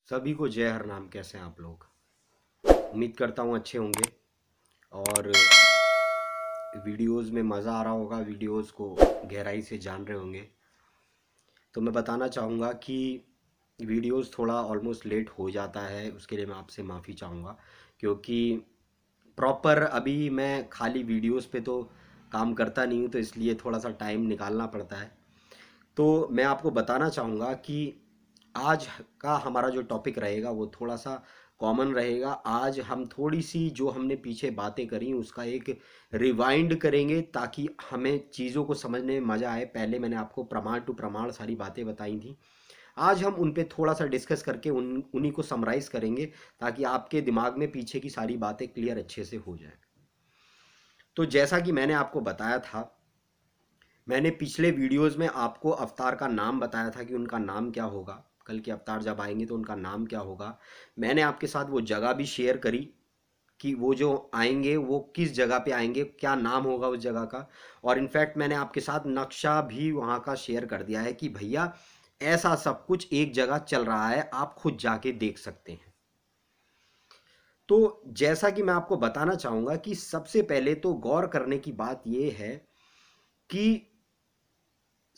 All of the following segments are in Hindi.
सभी को जय हर नाम। कैसे हैं आप लोग? उम्मीद करता हूँ अच्छे होंगे और वीडियोस में मज़ा आ रहा होगा, वीडियोस को गहराई से जान रहे होंगे। तो मैं बताना चाहूँगा कि वीडियोस थोड़ा ऑलमोस्ट लेट हो जाता है, उसके लिए मैं आपसे माफ़ी चाहूँगा, क्योंकि प्रॉपर अभी मैं खाली वीडियोस पे तो काम करता नहीं हूँ, तो इसलिए थोड़ा सा टाइम निकालना पड़ता है। तो मैं आपको बताना चाहूँगा कि आज का हमारा जो टॉपिक रहेगा वो थोड़ा सा कॉमन रहेगा। आज हम थोड़ी सी जो हमने पीछे बातें करी उसका एक रिवाइंड करेंगे ताकि हमें चीज़ों को समझने में मज़ा आए। पहले मैंने आपको प्रमाण टू प्रमाण सारी बातें बताई थी, आज हम उन पे थोड़ा सा डिस्कस करके उन्हीं को समराइज़ करेंगे ताकि आपके दिमाग में पीछे की सारी बातें क्लियर अच्छे से हो जाए। तो जैसा कि मैंने आपको बताया था, मैंने पिछले वीडियोस में आपको अवतार का नाम बताया था कि उनका नाम क्या होगा, कल के अवतार जब आएंगे तो उनका नाम क्या होगा। मैंने आपके साथ वो जगह भी शेयर करी कि वो जो आएंगे वो किस जगह पे आएंगे, क्या नाम होगा उस जगह का। और इनफैक्ट मैंने आपके साथ नक्शा भी वहाँ का शेयर कर दिया है कि भैया ऐसा सब कुछ एक जगह चल रहा है, आप खुद जाके देख सकते हैं। तो जैसा कि मैं आपको बताना चाहूँगा कि सबसे पहले तो गौर करने की बात यह है कि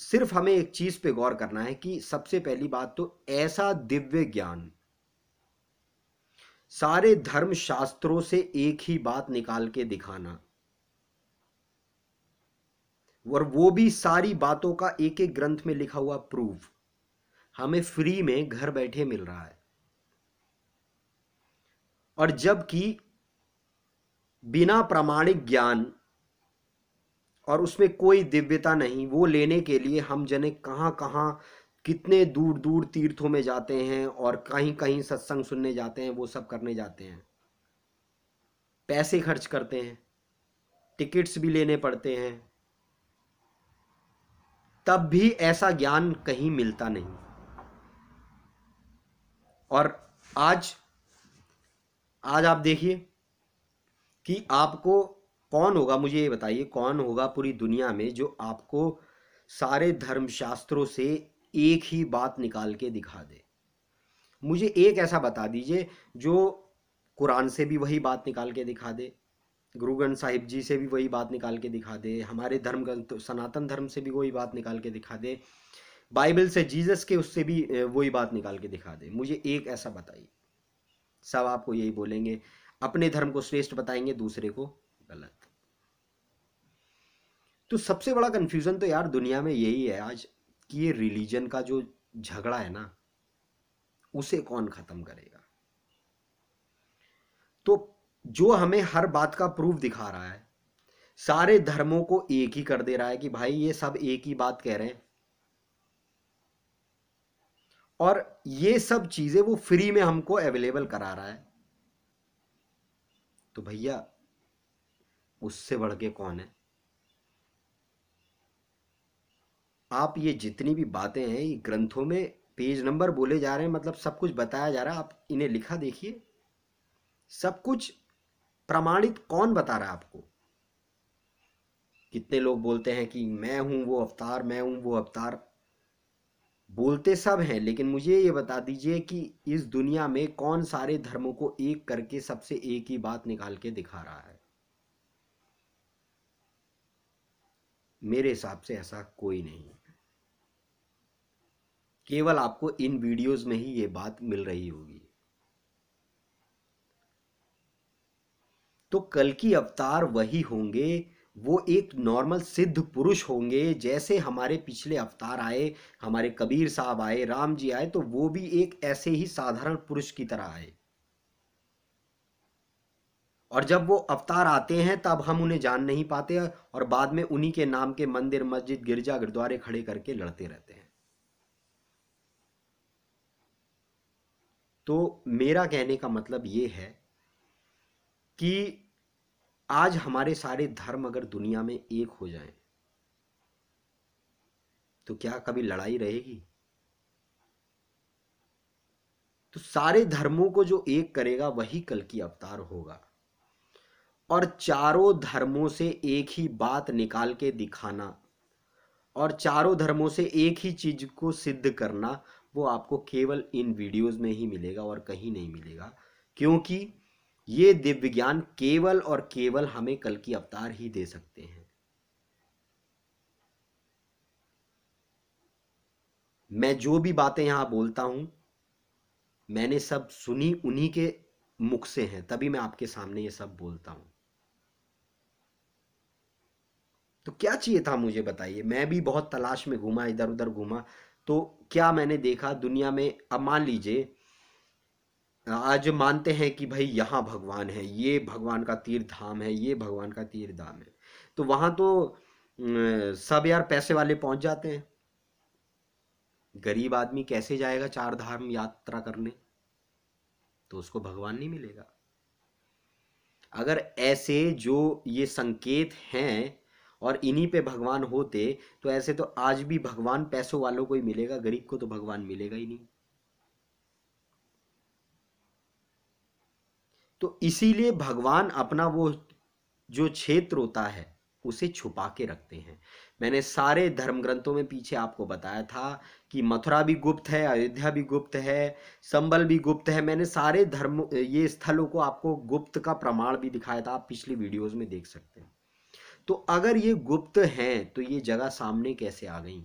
सिर्फ हमें एक चीज पे गौर करना है कि सबसे पहली बात तो ऐसा दिव्य ज्ञान, सारे धर्म शास्त्रों से एक ही बात निकाल के दिखाना, और वो भी सारी बातों का एक एक ग्रंथ में लिखा हुआ प्रूफ हमें फ्री में घर बैठे मिल रहा है। और जबकि बिना प्रामाणिक ज्ञान और उसमें कोई दिव्यता नहीं, वो लेने के लिए हम जने कहाँ कहाँ कितने दूर दूर तीर्थों में जाते हैं और कहीं कहीं सत्संग सुनने जाते हैं, वो सब करने जाते हैं, पैसे खर्च करते हैं, टिकट्स भी लेने पड़ते हैं, तब भी ऐसा ज्ञान कहीं मिलता नहीं। और आज आज आप देखिए कि आपको कौन होगा, मुझे ये बताइए कौन होगा पूरी दुनिया में जो आपको सारे धर्मशास्त्रों से एक ही बात निकाल के दिखा दे। मुझे एक ऐसा बता दीजिए जो कुरान से भी वही बात निकाल के दिखा दे, गुरु ग्रंथ साहिब जी से भी वही बात निकाल के दिखा दे, हमारे धर्म ग्रंथ सनातन धर्म से भी वही बात निकाल के दिखा दे, बाइबल से जीसस के उससे भी वही बात निकाल के दिखा दे। मुझे एक ऐसा बताइए। सब आपको यही बोलेंगे, अपने धर्म को श्रेष्ठ बताएंगे, दूसरे को गलत। तो सबसे बड़ा कंफ्यूजन तो यार दुनिया में यही है आज कि ये रिलीजन का जो झगड़ा है ना, उसे कौन खत्म करेगा। तो जो हमें हर बात का प्रूफ दिखा रहा है, सारे धर्मों को एक ही कर दे रहा है कि भाई ये सब एक ही बात कह रहे हैं, और ये सब चीजें वो फ्री में हमको अवेलेबल करा रहा है, तो भैया उससे बढ़ के कौन है। आप ये जितनी भी बातें हैं, ये ग्रंथों में पेज नंबर बोले जा रहे हैं, मतलब सब कुछ बताया जा रहा है, आप इन्हें लिखा देखिए, सब कुछ प्रमाणित कौन बता रहा है आपको। कितने लोग बोलते हैं कि मैं हूं वो अवतार, मैं हूं वो अवतार, बोलते सब हैं, लेकिन मुझे ये बता दीजिए कि इस दुनिया में कौन सारे धर्मों को एक करके सबसे एक ही बात निकाल के दिखा रहा है। मेरे हिसाब से ऐसा कोई नहीं है, केवल आपको इन वीडियोस में ही ये बात मिल रही होगी। तो कल की अवतार वही होंगे, वो एक नॉर्मल सिद्ध पुरुष होंगे, जैसे हमारे पिछले अवतार आए, हमारे कबीर साहब आए, राम जी आए, तो वो भी एक ऐसे ही साधारण पुरुष की तरह आए। और जब वो अवतार आते हैं तब हम उन्हें जान नहीं पाते, और बाद में उन्हीं के नाम के मंदिर, मस्जिद, गिरजा, गुरुद्वारे खड़े करके लड़ते रहते हैं। तो मेरा कहने का मतलब ये है कि आज हमारे सारे धर्म अगर दुनिया में एक हो जाएं, तो क्या कभी लड़ाई रहेगी? तो सारे धर्मों को जो एक करेगा वही कल की अवतार होगा। और चारों धर्मों से एक ही बात निकाल के दिखाना और चारों धर्मों से एक ही चीज को सिद्ध करना, वो आपको केवल इन वीडियोस में ही मिलेगा और कहीं नहीं मिलेगा, क्योंकि ये दिव्य ज्ञान केवल और केवल हमें कल की अवतार ही दे सकते हैं। मैं जो भी बातें यहां बोलता हूं मैंने सब सुनी उन्हीं के मुख से हैं, तभी मैं आपके सामने ये सब बोलता हूं। तो क्या चाहिए था मुझे बताइए। मैं भी बहुत तलाश में घूमा, इधर उधर घूमा, तो क्या मैंने देखा दुनिया में। अब मान लीजिए आज मानते हैं कि भाई यहाँ भगवान है, ये भगवान का तीर्थ धाम है, ये भगवान का तीर्थ धाम है, तो वहां तो सब यार पैसे वाले पहुंच जाते हैं। गरीब आदमी कैसे जाएगा चार धाम यात्रा करने? तो उसको भगवान नहीं मिलेगा। अगर ऐसे जो ये संकेत हैं और इन्हीं पे भगवान होते, तो ऐसे तो आज भी भगवान पैसों वालों को ही मिलेगा, गरीब को तो भगवान मिलेगा ही नहीं। तो इसीलिए भगवान अपना वो जो क्षेत्र होता है उसे छुपा के रखते हैं। मैंने सारे धर्म ग्रंथों में पीछे आपको बताया था कि मथुरा भी गुप्त है, अयोध्या भी गुप्त है, संबल भी गुप्त है। मैंने सारे धर्म ये स्थलों को आपको गुप्त का प्रमाण भी दिखाया था, आप पिछली वीडियोस में देख सकते हैं। तो अगर ये गुप्त हैं तो ये जगह सामने कैसे आ गई?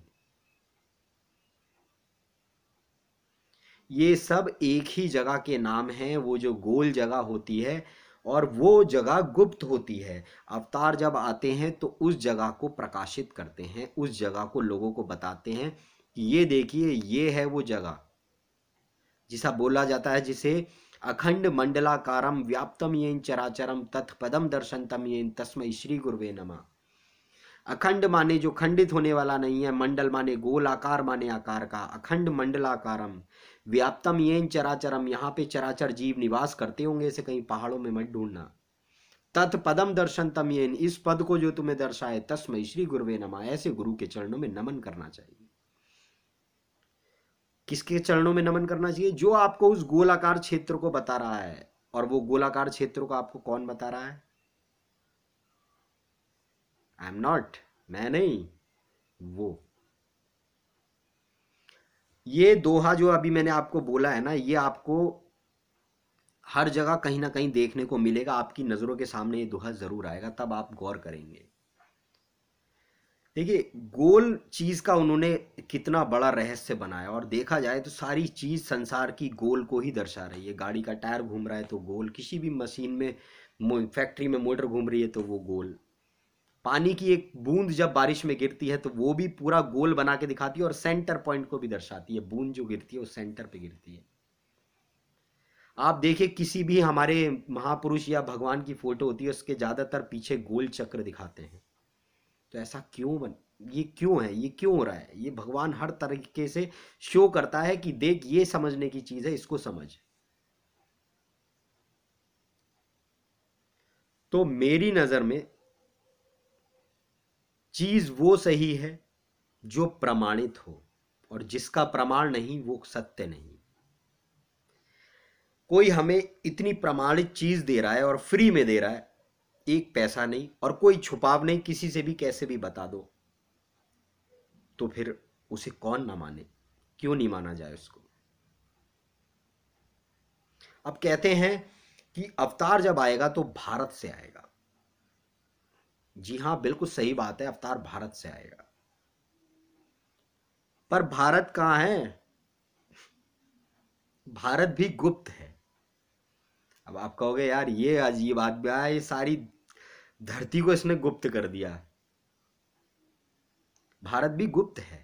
ये सब एक ही जगह के नाम हैं, वो जो गोल जगह होती है और वो जगह गुप्त होती है। अवतार जब आते हैं तो उस जगह को प्रकाशित करते हैं, उस जगह को लोगों को बताते हैं कि ये देखिए ये है वो जगह, जिसा बोला जाता है, जिसे अखंड मंडलाकारम व्याप्तम येन चराचरम तत्पदम दर्शनतम येन तस्मै श्री गुरुवे नमः। अखंड माने जो खंडित होने वाला नहीं है, मंडल माने गोल आकार, माने आकार का, अखंड मंडलाकारम व्याप्तम येन चराचरम, यहाँ पे चराचर जीव निवास करते होंगे, इसे कहीं पहाड़ों में मत ढूंढना। तत्पदम दर्शनतम येन, इस पद को जो तुम्हें दर्शाए, तस्मै श्री गुरुवे नमः, ऐसे गुरु के चरणों में नमन करना चाहिए। किसके चरणों में नमन करना चाहिए? जो आपको उस गोलाकार क्षेत्र को बता रहा है। और वो गोलाकार क्षेत्र को आपको कौन बता रहा है? आई एम नॉट, मैं नहीं, वो। ये दोहा जो अभी मैंने आपको बोला है ना, ये आपको हर जगह कहीं ना कहीं देखने को मिलेगा। आपकी नजरों के सामने ये दोहा जरूर आएगा, तब आप गौर करेंगे। देखिए गोल चीज का उन्होंने कितना बड़ा रहस्य बनाया, और देखा जाए तो सारी चीज संसार की गोल को ही दर्शा रही है। गाड़ी का टायर घूम रहा है तो गोल, किसी भी मशीन में, फैक्ट्री में मोटर घूम रही है तो वो गोल, पानी की एक बूंद जब बारिश में गिरती है तो वो भी पूरा गोल बना के दिखाती है और सेंटर पॉइंट को भी दर्शाती है। बूंद जो गिरती है वो सेंटर पे गिरती है। आप देखिए किसी भी हमारे महापुरुष या भगवान की फोटो होती है, उसके ज्यादातर पीछे गोल चक्र दिखाते हैं। तो ऐसा क्यों ये क्यों है? ये क्यों हो रहा है? ये भगवान हर तरीके से शो करता है कि देख ये समझने की चीज है, इसको समझ। तो मेरी नजर में चीज वो सही है जो प्रमाणित हो, और जिसका प्रमाण नहीं वो सत्य नहीं। कोई हमें इतनी प्रमाणित चीज दे रहा है और फ्री में दे रहा है, एक पैसा नहीं, और कोई छुपाव नहीं, किसी से भी कैसे भी बता दो, तो फिर उसे कौन ना माने? क्यों नहीं माना जाए उसको? अब कहते हैं कि अवतार जब आएगा तो भारत से आएगा। जी हां, बिल्कुल सही बात है, अवतार भारत से आएगा। पर भारत कहां है? भारत भी गुप्त है। अब आप कहोगे यार ये अजीब बात है, ये सारी धरती को इसने गुप्त कर दिया। भारत भी गुप्त है।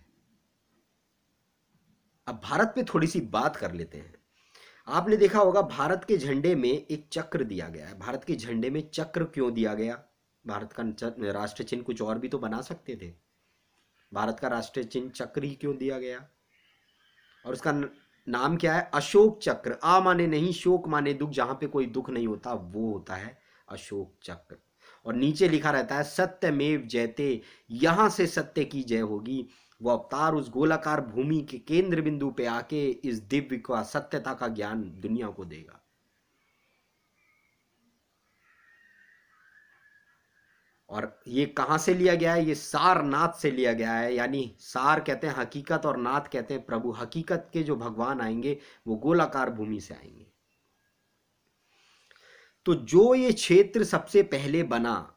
अब भारत पे थोड़ी सी बात कर लेते हैं। आपने देखा होगा भारत के झंडे में एक चक्र दिया गया है। भारत के झंडे में चक्र क्यों दिया गया? भारत का राष्ट्र चिन्ह कुछ और भी तो बना सकते थे। भारत का राष्ट्रीय चिन्ह चक्र ही क्यों दिया गया? और उसका नाम क्या है? अशोक चक्र। आ माने नहीं, शोक माने दुख, जहां पे कोई दुख नहीं होता वो होता है अशोक चक्र। और नीचे लिखा रहता है सत्यमेव जयते, यहां से सत्य की जय होगी। वो अवतार उस गोलाकार भूमि के केंद्र बिंदु पे आके इस दिव्य का, सत्यता का ज्ञान दुनिया को देगा। और ये कहाँ से लिया गया है? ये सारनाथ से लिया गया है। यानी सार कहते हैं हकीकत और नाथ कहते हैं प्रभु। हकीकत के जो भगवान आएंगे वो गोलाकार भूमि से आएंगे। तो जो ये क्षेत्र सबसे पहले बना,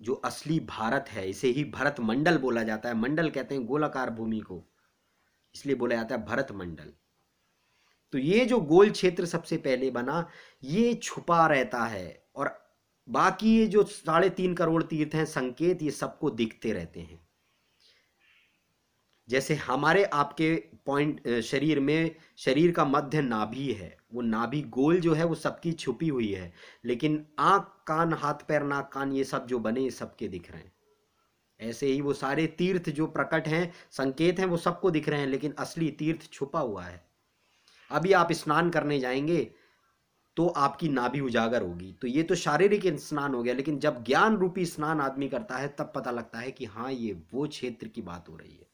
जो असली भारत है, इसे ही भरत मंडल बोला जाता है। मंडल कहते हैं गोलाकार भूमि को, इसलिए बोला जाता है भरत मंडल। तो ये जो गोल क्षेत्र सबसे पहले बना, ये छुपा रहता है, और बाकी ये जो 3.5 करोड़ तीर्थ हैं, संकेत, ये सबको दिखते रहते हैं। जैसे हमारे आपके पॉइंट शरीर में, शरीर का मध्य नाभि है, वो नाभि गोल जो है वो सबकी छुपी हुई है, लेकिन आंख, कान, हाथ पैर, नाक, कान, ये सब जो बने, ये सबके दिख रहे हैं। ऐसे ही वो सारे तीर्थ जो प्रकट हैं, संकेत हैं, वो सबको दिख रहे हैं, लेकिन असली तीर्थ छुपा हुआ है। अभी आप स्नान करने जाएंगे तो आपकी नाभि उजागर होगी। तो ये तो शारीरिक स्नान हो गया, लेकिन जब ज्ञान रूपी स्नान आदमी करता है तब पता लगता है कि हाँ, ये वो क्षेत्र की बात हो रही है।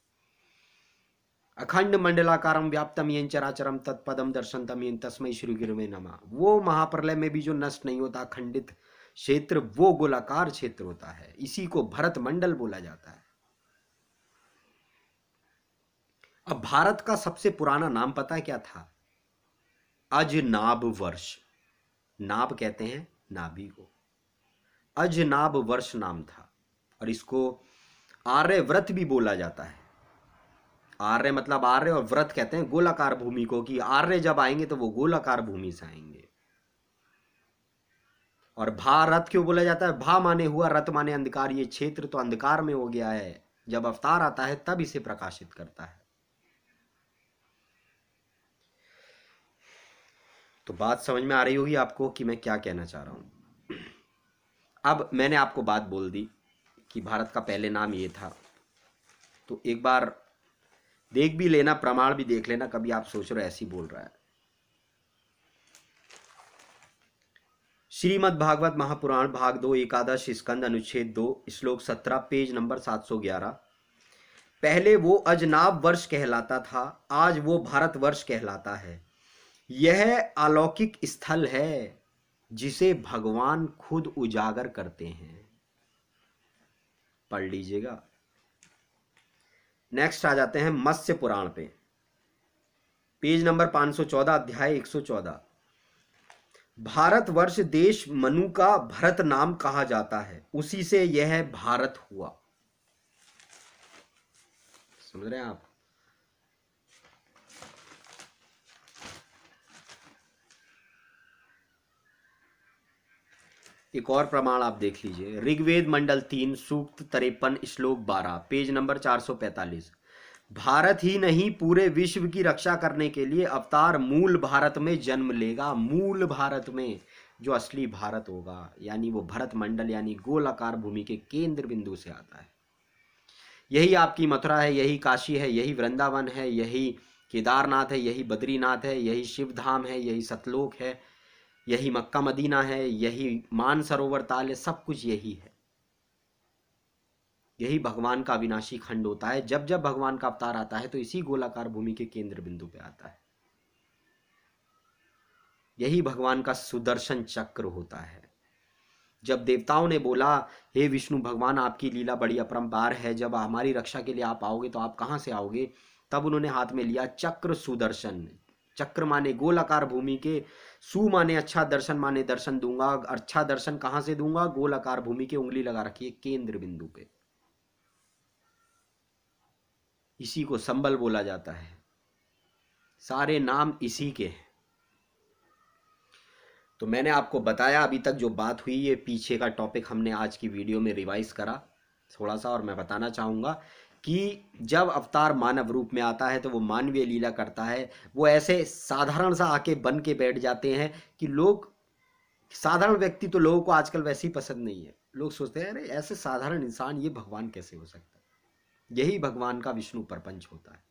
अखंड मंडलाकारम व्याप्तम येन चराचरम तत्पदम दर्शनतम येन तस्मै श्री गुरुवे नमः। वो महाप्रलय में भी जो नष्ट नहीं होता खंडित क्षेत्र, वो गोलाकार क्षेत्र होता है। इसी को भरत मंडल बोला जाता है। अब भारत का सबसे पुराना नाम पता है क्या था? अजनाब वर्ष। नाभ कहते हैं नाभि को। अजनाब वर्ष नाम था, और इसको आर्यव्रत भी बोला जाता है। आर्य मतलब आर्य, और व्रत कहते हैं गोलाकार भूमि को, कि आर्य जब आएंगे तो वो गोलाकार भूमि से आएंगे। और भारत क्यों बोला जाता है? भा माने हुआ, रत माने अंधकार। ये क्षेत्र तो अंधकार में हो गया है, जब अवतार आता है तब इसे प्रकाशित करता है। तो बात समझ में आ रही होगी आपको कि मैं क्या कहना चाह रहा हूं। अब मैंने आपको बात बोल दी कि भारत का पहले नाम ये था, तो एक बार देख भी लेना, प्रमाण भी देख लेना, कभी आप सोच रहे ऐसी बोल रहा है। श्रीमद् भागवत महापुराण भाग 2 एकादश स्कंद अनुच्छेद 2 श्लोक 17 पेज नंबर 711। पहले वो अजनाब वर्ष कहलाता था, आज वो भारत वर्ष कहलाता है। यह अलौकिक स्थल है जिसे भगवान खुद उजागर करते हैं। पढ़ लीजिएगा। नेक्स्ट आ जाते हैं मत्स्य पुराण पे, पेज नंबर 514, अध्याय 114। भारतवर्ष देश मनु का भरत नाम कहा जाता है, उसी से यह भारत हुआ। समझ रहे हैं आप? एक और प्रमाण आप देख लीजिए। ऋग्वेद मंडल 3 सूक्त 53 श्लोक 12 पेज नंबर 445। भारत ही नहीं, पूरे विश्व की रक्षा करने के लिए अवतार मूल भारत में जन्म लेगा। मूल भारत में, जो असली भारत होगा, यानी वो भरत मंडल, यानी गोलाकार भूमि के केंद्र बिंदु से आता है। यही आपकी मथुरा है, यही काशी है, यही वृंदावन है, यही केदारनाथ है, यही बद्रीनाथ है, यही शिवधाम है, यही सतलोक है, यही मक्का मदीना है, यही मानसरोवर ताल है, सब कुछ यही है। यही भगवान का अविनाशी खंड होता है। जब जब भगवान का अवतार आता है तो इसी गोलाकार भूमि के केंद्र बिंदु पे आता है। यही भगवान का सुदर्शन चक्र होता है। जब देवताओं ने बोला, हे विष्णु भगवान, आपकी लीला बड़ी अपरंपार है, जब हमारी रक्षा के लिए आप आओगे तो आप कहाँ से आओगे? तब उन्होंने हाथ में लिया चक्र सुदर्शन। चक्र माने गोलाकार भूमि के, सु माने अच्छा, दर्शन माने दर्शन दूंगा। अच्छा दर्शन कहाँ से दूंगा? गोलाकार भूमि के, उंगली लगा रखी है केंद्र बिंदु पे। इसी को संबल बोला जाता है। सारे नाम इसी के हैं। तो मैंने आपको बताया, अभी तक जो बात हुई, ये पीछे का टॉपिक हमने आज की वीडियो में रिवाइज करा थोड़ा सा। और मैं बताना चाहूँगा कि जब अवतार मानव रूप में आता है तो वो मानवीय लीला करता है। वो ऐसे साधारण सा आके बन के बैठ जाते हैं कि लोग, साधारण व्यक्ति तो लोगों को आजकल वैसे ही पसंद नहीं है। लोग सोचते हैं, अरे ऐसे साधारण इंसान, ये भगवान कैसे हो सकता है? यही भगवान का विष्णु प्रपंच होता है।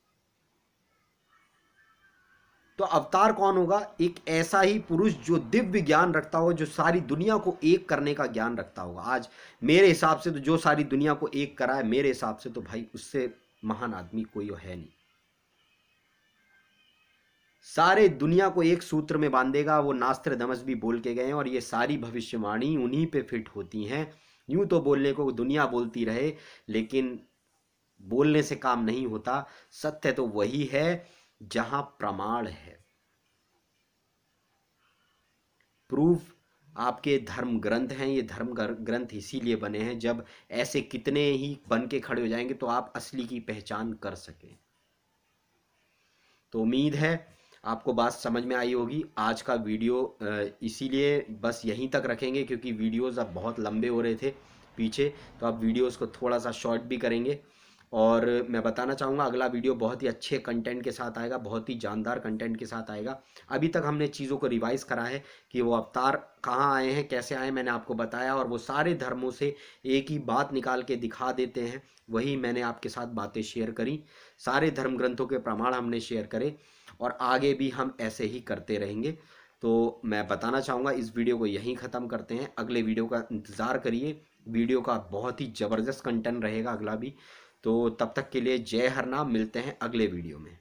तो अवतार कौन होगा? एक ऐसा ही पुरुष जो दिव्य ज्ञान रखता हो, जो सारी दुनिया को एक करने का ज्ञान रखता होगा। आज मेरे हिसाब से तो जो सारी दुनिया को एक करा है, मेरे हिसाब से तो भाई उससे महान आदमी कोई है नहीं। सारे दुनिया को एक सूत्र में बांधेगा। वो नास्त्रदमस भी बोल के गए हैं, और ये सारी भविष्यवाणी उन्हीं पे फिट होती हैं। यूं तो बोलने को दुनिया बोलती रहे, लेकिन बोलने से काम नहीं होता। सत्य तो वही है जहां प्रमाण है। प्रूफ आपके धर्म ग्रंथ हैं। ये धर्म ग्रंथ इसीलिए बने हैं, जब ऐसे कितने ही बन के खड़े हो जाएंगे तो आप असली की पहचान कर सकें। तो उम्मीद है आपको बात समझ में आई होगी। आज का वीडियो इसीलिए बस यहीं तक रखेंगे क्योंकि वीडियोस अब बहुत लंबे हो रहे थे पीछे, तो अब वीडियोस को थोड़ा सा शॉर्ट भी करेंगे। और मैं बताना चाहूँगा अगला वीडियो बहुत ही अच्छे कंटेंट के साथ आएगा, बहुत ही जानदार कंटेंट के साथ आएगा। अभी तक हमने चीज़ों को रिवाइज करा है कि वो अवतार कहाँ आए हैं, कैसे आए, मैंने आपको बताया, और वो सारे धर्मों से एक ही बात निकाल के दिखा देते हैं। वही मैंने आपके साथ बातें शेयर करी, सारे धर्म ग्रंथों के प्रमाण हमने शेयर करे, और आगे भी हम ऐसे ही करते रहेंगे। तो मैं बताना चाहूँगा इस वीडियो को यहीं ख़त्म करते हैं। अगले वीडियो का इंतज़ार करिए, वीडियो का बहुत ही ज़बरदस्त कंटेंट रहेगा अगला भी। तो तब तक के लिए जय हरनाम, मिलते हैं अगले वीडियो में।